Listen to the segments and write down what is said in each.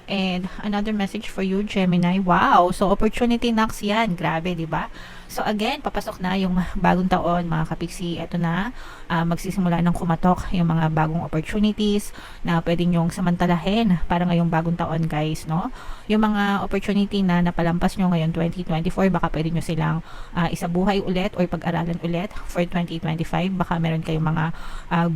And another message for you, Gemini. Wow! So, opportunity knocks yan. Grabe, di ba? So, again, papasok na yung bagong taon, mga kapiksi. Ito na, magsisimula ng kumatok yung mga bagong opportunities na pwede nyong samantalahin para ngayong bagong taon, guys, no? Yung mga opportunity na napalampas nyo ngayon 2024, baka pwede nyo silang isabuhay ulit or pag-aralan ulit for 2025. Baka meron kayong mga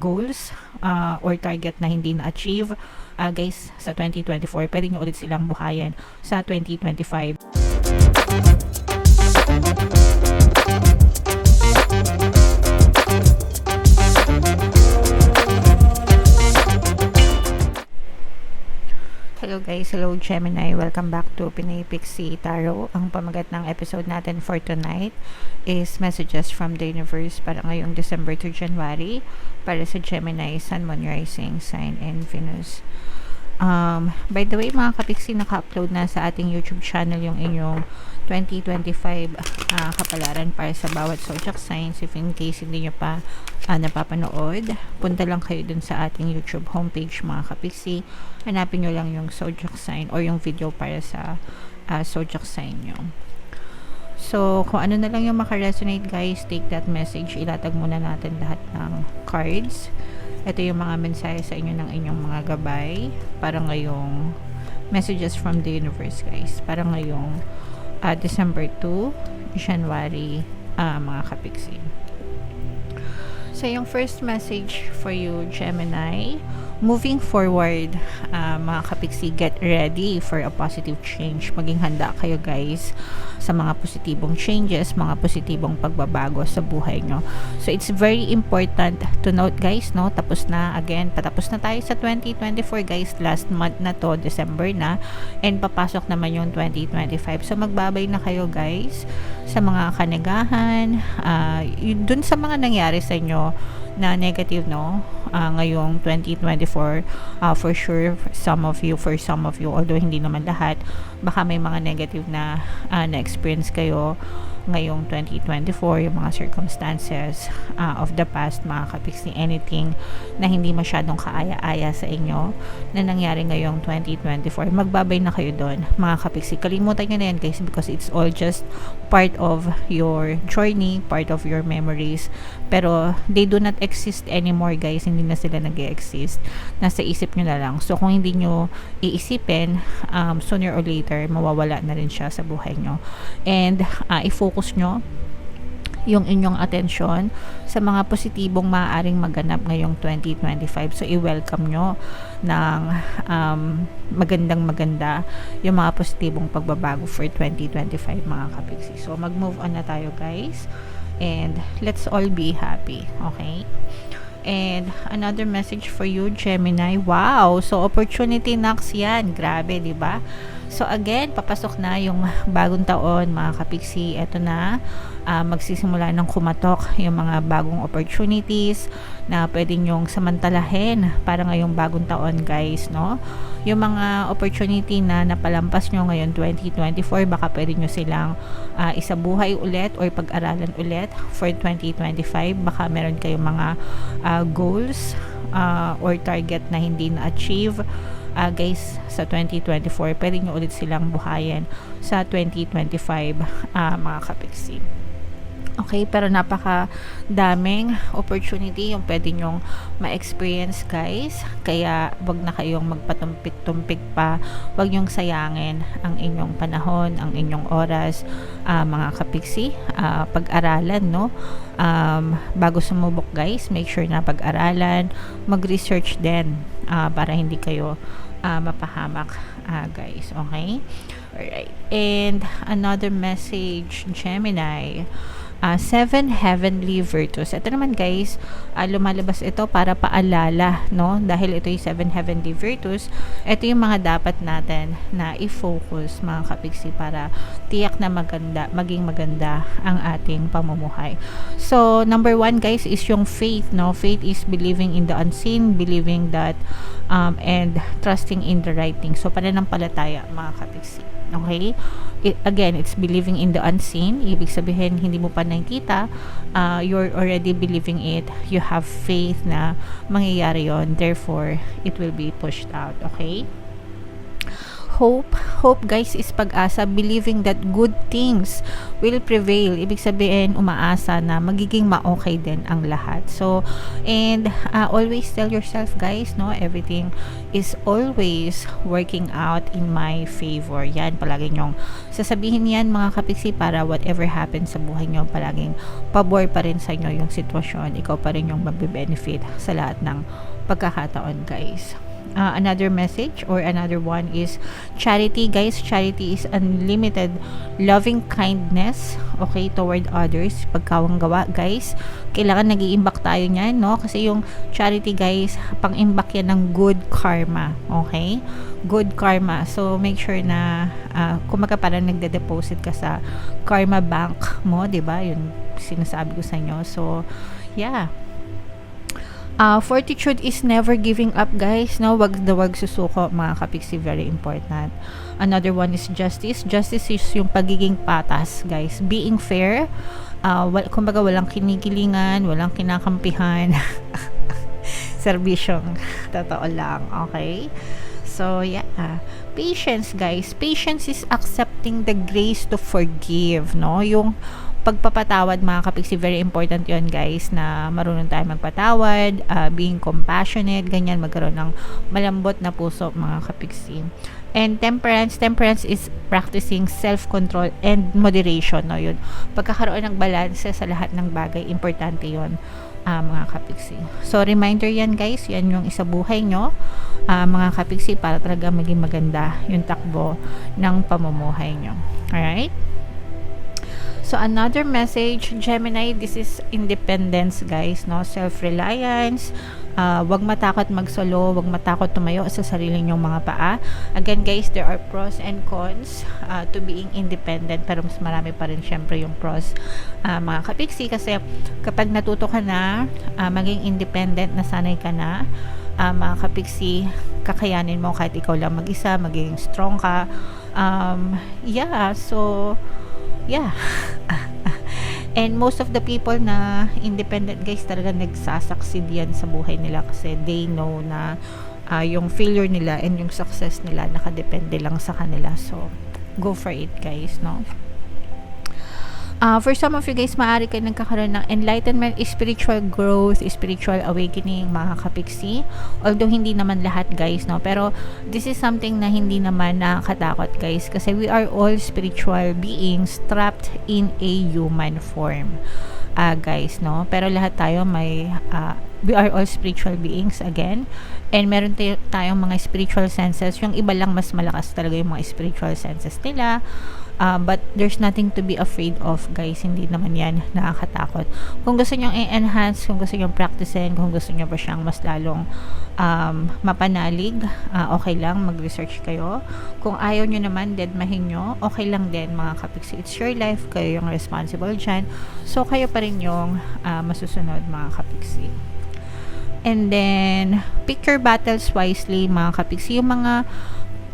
goals or target na hindi na-achieve. Guys, sa 2024, pwede nyo ulit silang buhayin sa 2025. Hello guys, hello Gemini, welcome back to Pinay Pixie Tarot. Ang pamagat ng episode natin for tonight is messages from the universe para ngayong December to January para sa Gemini, Sun, Moon, Rising, Sign, and Venus. By the way, mga kapiksi, naka-upload na sa ating YouTube channel yung inyong 2025 kapalaran para sa bawat zodiac signs. If in case hindi nyo pa napapanood, punta lang kayo dun sa ating YouTube homepage, mga kapiksi. Hanapin nyo lang yung zodiac sign or yung video para sa zodiac sign nyo. So, kung ano na lang yung makaresonate, guys, take that message. Ilatag muna natin lahat ng cards. Ito yung mga mensahe sa inyo ng inyong mga gabay para ngayong messages from the universe, guys. Para ngayong December 2, January, mga kapiksi. So, yung first message for you, Gemini, moving forward, mga kapiksi, get ready for a positive change. Maging handa kayo, guys, sa mga positibong changes, mga positibong pagbabago sa buhay nyo. So, it's very important to note, guys, no? Tapos na, again, patapos na tayo sa 2024, guys. Last month na to, December na. And papasok naman yung 2025. So, magbabay na kayo, guys, sa mga kanagahan, dun sa mga nangyari sa inyo na negative, no? Ngayong 2024, for sure, for some of you, although hindi naman lahat, baka may mga negative na na-experience kayo ngayong 2024, yung mga circumstances of the past, mga kapiksi, anything na hindi masyadong kaaya-aya sa inyo na nangyari ngayong 2024, magbabay na kayo doon, mga kapiksi. Kalimutan nyo na yan, guys, because it's all just part of your journey, part of your memories, pero they do not exist anymore, guys. Hindi na sila nag-exist, nasa isip nyo na lang. So, kung hindi nyo iisipin, sooner or later, mawawala na rin siya sa buhay nyo. And i-focus nyo yung inyong atensyon sa mga positibong maaaring maganap ngayong 2025. So, i-welcome nyo ng maganda yung mga positibong pagbabago for 2025, mga kapiksi. So, mag-move on na tayo, guys. And let's all be happy, okay? And another message for you, Gemini. Wow! So, opportunity knocks yan. Grabe, di ba? So, again, papasok na yung bagong taon, mga kapiksi. Ito na, magsisimula ng kumatok yung mga bagong opportunities na pwede nyong samantalahin para ngayong bagong taon, guys, no? Yung mga opportunity na napalampas nyo ngayon 2024, baka pwede nyo silang isabuhay ulit or pag-aralan ulit for 2025. Baka meron kayong mga goals or target na hindi na-achieve, guys, sa 2024. Pwede nyo ulit silang buhayin sa 2025, mga kapiksi. Okay, pero napaka daming opportunity yung pwede nyong ma-experience, guys. Kaya wag na kayong magpatumpik-tumpik pa. Wag nyong sayangin ang inyong panahon, ang inyong oras, mga kapiksi. Pag-aralan, no? Bago sumubok, guys, make sure na pag-aralan, mag-research din para hindi kayo mapahamak, guys. Okay? Alright. And another message, Gemini. 7 heavenly virtues. Ito naman, guys, lumalabas ito para paalala, no? Dahil ito yung 7 heavenly virtues, ito yung mga dapat natin na i-focus, mga kapiksi, para tiyak na maging maganda ang ating pamumuhay. So, number 1, guys, is yung faith, no? Faith is believing in the unseen, believing that and trusting in the right thing. So, pananampalataya, mga kapiksi. Okay? Again, it's believing in the unseen. Ibig sabihin, hindi mo pa nakikita, you're already believing it. You have faith na mangyayari yon. Therefore, it will be pushed out. Okay? hope guys is pag-asa, believing that good things will prevail. Ibig sabihin, umaasa na magiging ma-okay din ang lahat. So, and always tell yourself guys, no, everything is always working out in my favor. Yan, palagi nyong sasabihin yan mga kapiksi, para whatever happens sa buhay nyo, palaging pabor pa rin sa inyo yung sitwasyon. Ikaw pa rin yung magbe-benefit sa lahat ng pagkakataon guys. Another message or another one is charity guys. Charity is unlimited loving kindness, okay, toward others. Pagkawang gawa guys, kailangan nag-iimbak tayo niyan, no? Kasi yung charity guys, pang-imbak yan ng good karma, okay? Good karma. So make sure na kumaga parang nagde-deposit ka sa karma bank mo, 'di ba? Yun sinasabi ko sa inyo. So yeah. Fortitude is never giving up guys, no? Wag susuko mga kapiksi, very important. Another one is justice. Justice is yung pagiging patas guys, being fair. Kumbaga walang kinikilingan, walang kinakampihan. Serbisyong totoo lang, okay? So yeah, patience guys. Patience is accepting the grace to forgive, no? Yung pagpapatawad mga kapiksi, very important yon guys, na marunong tayo magpatawad, being compassionate, ganyan, magkaroon ng malambot na puso mga kapiksi. And temperance is practicing self-control and moderation, no? Yun, pagkakaroon ng balanse sa lahat ng bagay, importante yon mga kapiksi. So reminder yan guys, yan yung isa buhay nyo mga kapiksi, para talaga maging maganda yung takbo ng pamumuhay nyo. Alright? So another message, Gemini, this is independence guys, no? Self-reliance. Wag matakot magsolo, wag matakot tumayo sa sarili nyong mga paa. Again guys, there are pros and cons to being independent, pero mas marami pa rin syempre yung pros mga kapiksi, kasi kapag natuto ka na maging independent, nasanay ka na mga kapiksi, kakayanin mo kahit ikaw lang mag-isa, maging strong ka. Yeah, so yeah. And most of the people na independent guys, talaga nagsasucceed yan sa buhay nila, kasi they know na yung failure nila and yung success nila nakadepende lang sa kanila. So go for it guys, no? For some of you guys, maaari kayo nagkakaroon ng enlightenment, spiritual growth, spiritual awakening mga kapiksi. Although hindi naman lahat guys, no? Pero this is something na hindi naman nakakatakot guys, kasi we are all spiritual beings trapped in a human form guys, no? Pero lahat tayo may we are all spiritual beings again, and meron tayong mga spiritual senses. Yung iba lang mas malakas talaga yung mga spiritual senses nila. But there's nothing to be afraid of guys, hindi naman yan nakakatakot. Kung gusto nyo i-enhance, kung gusto nyo practicein, kung gusto nyo pa siyang mas lalong mapanalig, okay lang, mag-research kayo. Kung ayaw nyo naman, deadmahin nyo, okay lang din mga kapiksi. It's your life, kayo yung responsible dyan. So kayo pa rin yung masusunod mga kapiksi. And then pick your battles wisely mga kapiksi. Yung mga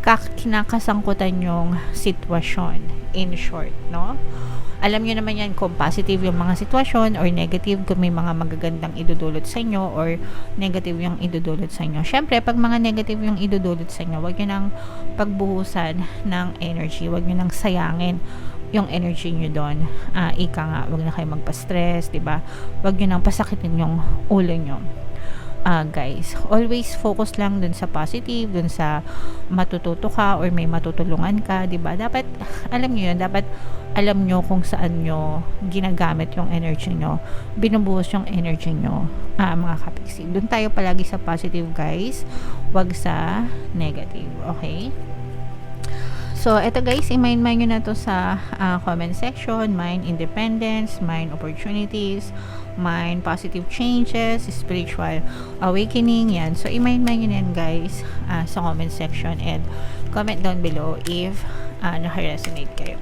kinakasangkutan yung sitwasyon, in short, no? Alam nyo naman yan kung positive yung mga sitwasyon or negative, kung may mga magagandang idudulot sa inyo or negative yung idudulot sa inyo. Syempre, pag mga negative yung idudulot sa inyo, wag nyo nang pagbuhusan ng energy, wag nyo nang sayangin yung energy nyo doon. Ika nga, wag na kayo magpa-stress, diba? Wag nyo nang pasakitin yung ulo nyo. Guys, always focus lang dun sa positive, dun sa matututo ka or may matutulungan ka, 'di ba? Dapat alam niyo 'yun, dapat alam nyo kung saan nyo ginagamit yung energy nyo, binubuhos yung energy nyo mga kapiksi. Doon tayo palagi sa positive guys, wag sa negative, okay? So, eto guys, i-mind nyo na to sa comment section. Mind independence, mind opportunities, mind positive changes, spiritual awakening, yan. So, i-mind nyo na yan guys sa comment section, and comment down below if naka-resonate kayo.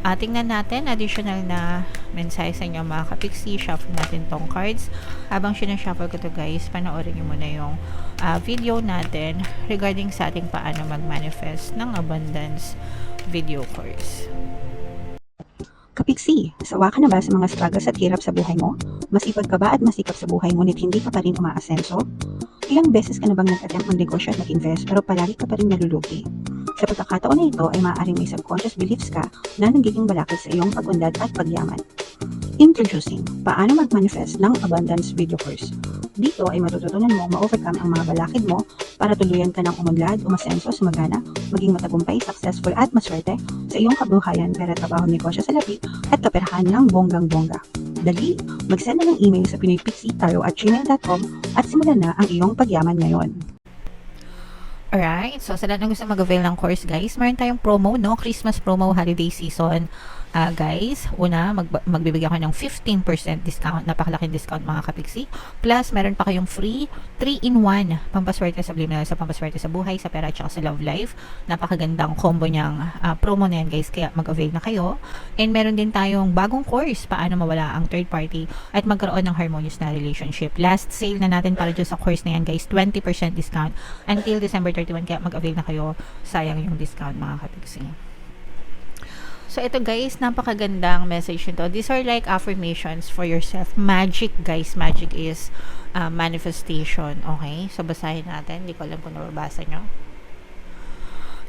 Tingnan natin, additional na mensahe sa inyo mga kapiksi. Shuffle natin tong cards. Habang sinashuffle ko to guys, panoorin nyo muna yung video natin regarding sa ating paano mag-manifest ng abundance video course. Kapiksi, sawa ka na ba sa mga struggles at hirap sa buhay mo? Masipag ka ba at masikap sa buhay ngunit hindi ka pa rin umaasenso? Ilang beses ka na bang nag-attempt mag-negosyo at mag-invest pero palagi ka pa rin nalulugi? Sa pagkakataon na ito ay maaaring may subconscious beliefs ka na nagiging balakid sa iyong pag-unlad at pagyaman. Introducing, paano mag-manifest ng abundance video course. Dito ay matututunan mo ma-overcome ang mga balakid mo para tuluyan ka ng umunlad, umasenso, sumagana, maging matagumpay, successful at maswerte sa iyong kabuhayan, pera, trabaho, negosyo sa labi at kaperahan ng bonggang-bongga. Dali, mag-send na ng email sa pinoypixie@gmail.com at simulan na ang iyong pagyaman ngayon. Alright, so sa lahat ng gusto mag-avail ng course guys, meron tayong promo, no? Christmas promo, holiday season. Guys, una, magbibigay ako ng 15% discount, napakalaking discount mga kapiksi. Plus, meron pa kayong free 3-in-1 pampaswerte sa Bliminal, sa pampaswerte sa buhay, sa pera at saka sa love life. Napakagandang combo niyang promo na yan guys, kaya mag-avail na kayo. And meron din tayong bagong course, paano mawala ang third party at magkaroon ng harmonious na relationship. Last sale na natin para dyan sa course na yan guys, 20% discount until December 31, kaya mag-avail na kayo, sayang yung discount mga kapiksi. So, ito guys, napakagandang message nito. These are like affirmations for yourself. Magic guys. Magic is manifestation. Okay? So, basahin natin. Hindi ko alam kung nababasa nyo.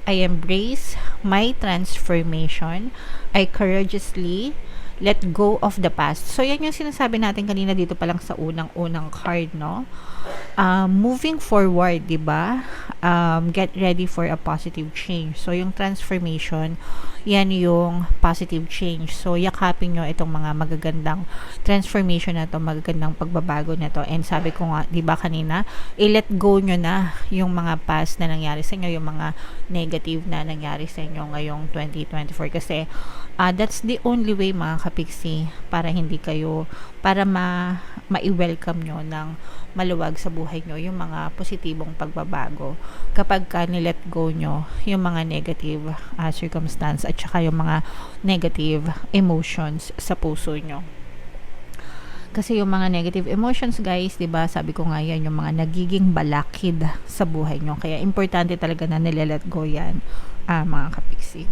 I embrace my transformation. I courageously let go of the past. So, yan yung sinasabi natin kanina dito pa lang sa unang-unang card, no? Moving forward, diba? Get ready for a positive change. So, yung transformation, yan yung positive change. So, yakapin nyo itong mga magagandang transformation na to, magagandang pagbabago na to. And sabi ko nga, diba kanina, i-let go nyo na yung mga past na nangyari sa inyo, yung mga negative na nangyari sa inyo ngayong 2024. Kasi, that's the only way mga kapiksi para hindi kayo, para ma-welcome nyo ng maluwag sa buhay nyo yung mga positibong pagbabago kapag ka nilet go nyo yung mga negative circumstance at saka yung mga negative emotions sa puso nyo. Kasi yung mga negative emotions guys, diba, sabi ko nga yan, yung mga nagiging balakid sa buhay nyo. Kaya importante talaga na nilelet go yan, mga kapiksi.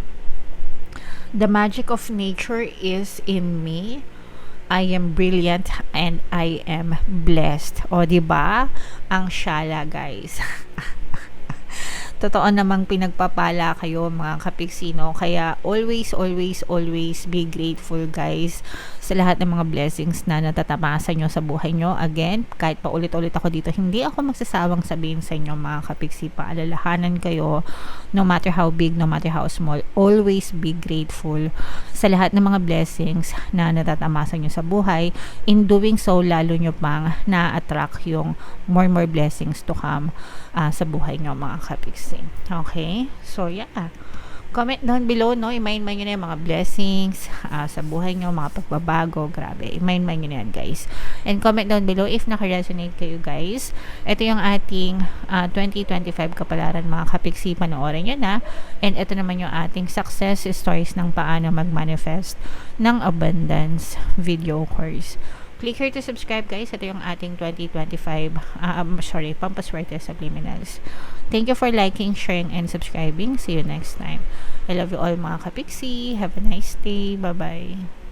The magic of nature is in me. I am brilliant and I am blessed. O, diba? Ang syala, guys. Totoo namang pinagpapala kayo mga kapiksino. Kaya always, always, always be grateful guys sa lahat ng mga blessings na natatamasan nyo sa buhay nyo. Again, kahit pa ulit-ulit ako dito, hindi ako magsasawang sabihin sa inyo mga kapiksi, paalalahanan kayo, no matter how big, no matter how small, always be grateful sa lahat ng mga blessings na natatamasan nyo sa buhay. In doing so, lalo nyo pang na-attract yung more blessings to come sa buhay nyo mga kapiksi. Okay? So, yeah. Comment down below, no? I-mind-mind nyo na yung mga blessings sa buhay nyo, mga pagbabago. Grabe. I-mind-mind nyo na yan, guys. And comment down below if naka-resonate kayo, guys. Ito yung ating 2025 kapalaran, mga kapiksi. Panoorin nyo na. And ito naman yung ating success stories ng paano mag-manifest ng abundance video course. Click here to subscribe guys. Ito yung ating 2025 pampaswerte sa Bliminals. Thank you for liking, sharing, and subscribing. See you next time. I love you all mga kapiksi. Have a nice day. Bye-bye.